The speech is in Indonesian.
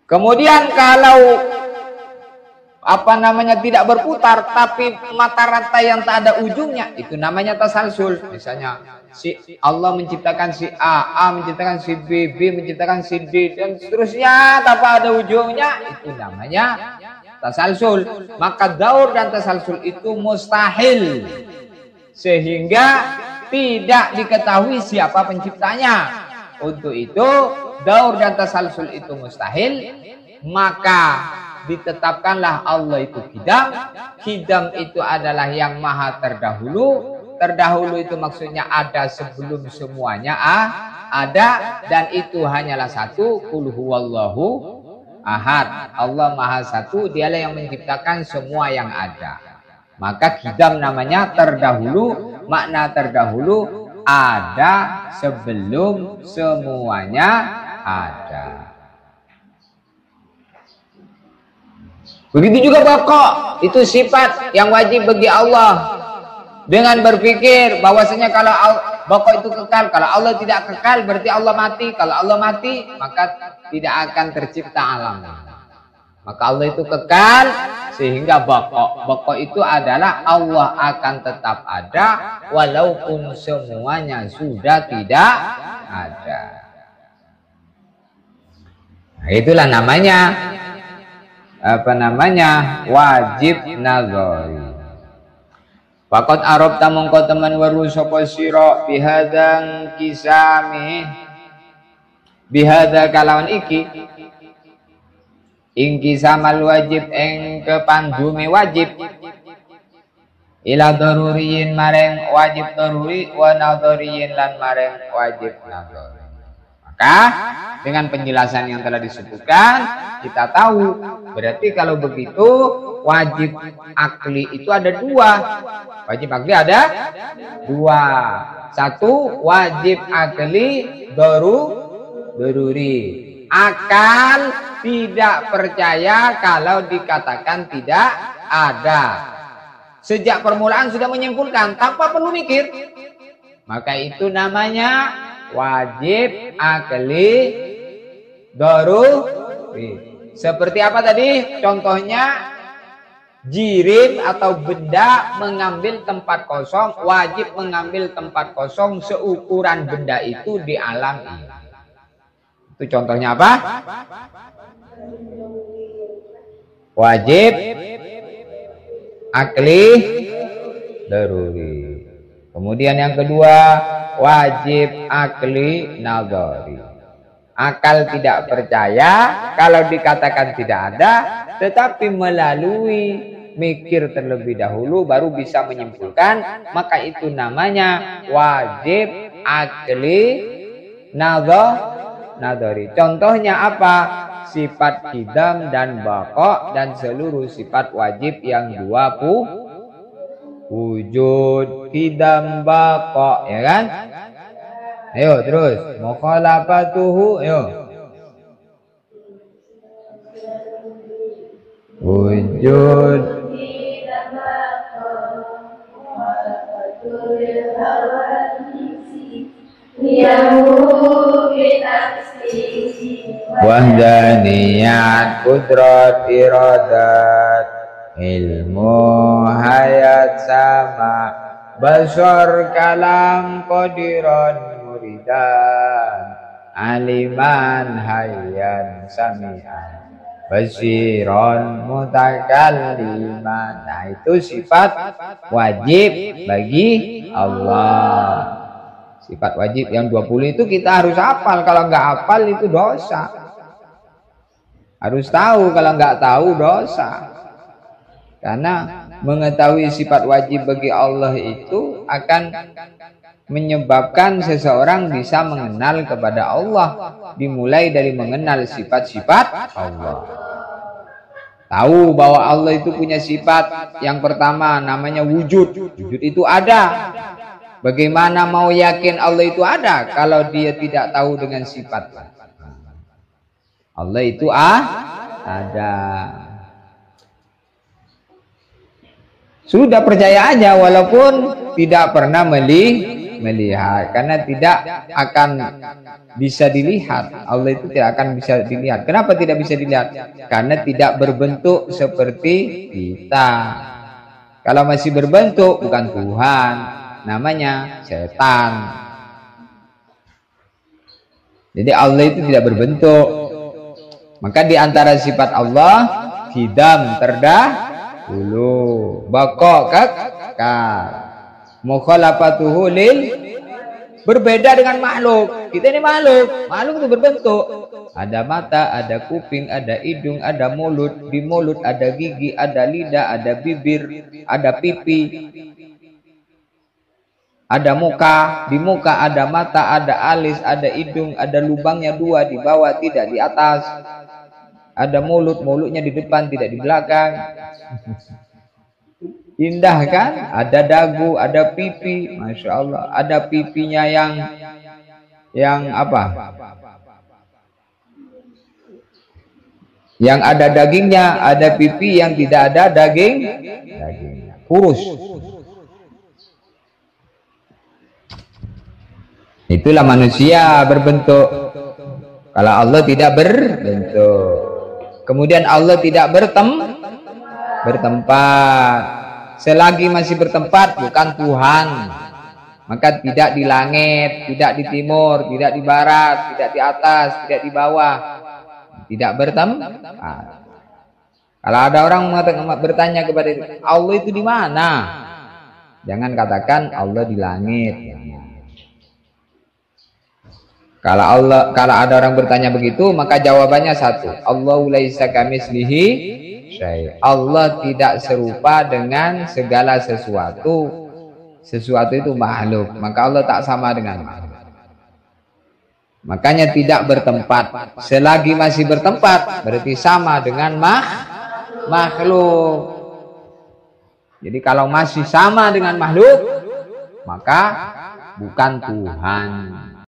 Kemudian kalau tidak berputar tapi mata rantai yang tak ada ujungnya, itu namanya tasalsul. Misalnya si Allah menciptakan si A menciptakan si B menciptakan si D dan seterusnya tanpa ada ujungnya, itu namanya tasalsul. Maka daur dan tasalsul itu mustahil, sehingga tidak diketahui siapa penciptanya. Untuk itu daur dan tasalsul itu mustahil, maka ditetapkanlah Allah itu Qidam. Qidam itu adalah yang maha terdahulu. Terdahulu itu maksudnya ada sebelum semuanya ada, dan itu hanyalah satu, qul huwallahu ahad. Allah maha satu, dialah yang menciptakan semua yang ada. Maka Qidam namanya terdahulu. Makna terdahulu ada sebelum semuanya ada. Begitu juga pokok, itu sifat yang wajib bagi Allah. Dengan berpikir bahwasanya kalau pokok itu kekal, kalau Allah tidak kekal berarti Allah mati. Kalau Allah mati maka tidak akan tercipta alam. Maka Allah itu kekal, sehingga pokok itu adalah Allah akan tetap ada walaupun semuanya sudah tidak ada. Nah, itulah namanya wajib nazari. Faqad arabta mongko teman waru sapa sira bihadzal kisami, bihadza kalawan iki ingkisamal wajib ing kepandume wajib ila daruriyin mareng wajib daruri wa nadhariyin lan mareng wajib nadhari. Maka dengan penjelasan yang telah disebutkan kita tahu berarti kalau begitu wajib akli itu ada dua. Wajib akli ada dua. Satu wajib akli daruri. Akal tidak percaya kalau dikatakan tidak ada. Sejak permulaan sudah menyimpulkan tanpa perlu mikir. Maka itu namanya wajib akli daruri. Seperti apa tadi? Contohnya jirim atau benda mengambil tempat kosong, wajib mengambil tempat kosong seukuran benda itu di alam ini. Itu contohnya apa? Wajib akli daruri. Kemudian yang kedua wajib akli nadhari. Akal tidak percaya kalau dikatakan tidak ada, tetapi melalui mikir terlebih dahulu baru bisa menyimpulkan, maka itu namanya wajib akli nadhari. Contohnya apa? Sifat qidam dan baqa dan seluruh sifat wajib yang 20 wujud qidam baqa, ya kan? Ayo terus mukhalafatuhu, ayo. Wujud wahdaniyat qudrat iradat ilmu hayat sama basar kalam qadiran muridan aliman hayyan sami'an basiron mutakalliman. Nah, itu sifat wajib bagi Allah. Sifat wajib yang 20 itu kita harus hafal. Kalau nggak hafal itu dosa. Harus tahu, kalau nggak tahu dosa. Karena mengetahui sifat wajib bagi Allah itu akan menyebabkan seseorang bisa mengenal kepada Allah. Dimulai dari mengenal sifat-sifat Allah. Tahu bahwa Allah itu punya sifat. Yang pertama namanya wujud. Wujud itu ada. Bagaimana mau yakin Allah itu ada kalau dia tidak tahu dengan sifat? Allah itu ada. Sudah percaya aja walaupun tidak pernah melihat, karena tidak akan bisa dilihat. Allah itu tidak akan bisa dilihat. Kenapa tidak bisa dilihat? Karena tidak berbentuk seperti kita. Kalau masih berbentuk, bukan Tuhan, namanya setan. Jadi Allah itu tidak berbentuk. Maka di antara sifat Allah, kidam terdahulu, baqa kekal, mukhalafatuhu lil, berbeda dengan makhluk. Kita ini makhluk itu berbentuk. Ada mata, ada kuping, ada hidung, ada mulut. Di mulut ada gigi, ada lidah, ada bibir, ada pipi, ada muka. Di muka ada mata, ada alis, ada hidung, ada lubangnya dua, di bawah tidak, di atas. Ada mulut, mulutnya di depan tidak di belakang. Indah kan? Ada dagu, ada pipi, Masya Allah. Ada pipinya yang apa? Yang ada dagingnya, ada pipi yang tidak ada dagingnya. Kurus. Itulah manusia berbentuk. Kalau Allah tidak berbentuk. Kemudian Allah tidak bertempat. Selagi masih bertempat, bukan Tuhan. Maka tidak di langit, tidak di timur, tidak di barat, tidak di atas, tidak di bawah. Tidak bertempat. Kalau ada orang bertanya kepada Allah itu di mana? Jangan katakan Allah di langit. Kalau ada orang bertanya begitu, maka jawabannya satu. Allahu laisa kamitslihi syai'. Allah tidak serupa dengan segala sesuatu. Sesuatu itu makhluk, maka Allah tak sama dengan makhluk. Makanya tidak bertempat. Selagi masih bertempat, berarti sama dengan makhluk. Jadi kalau masih sama dengan makhluk, maka bukan Tuhan.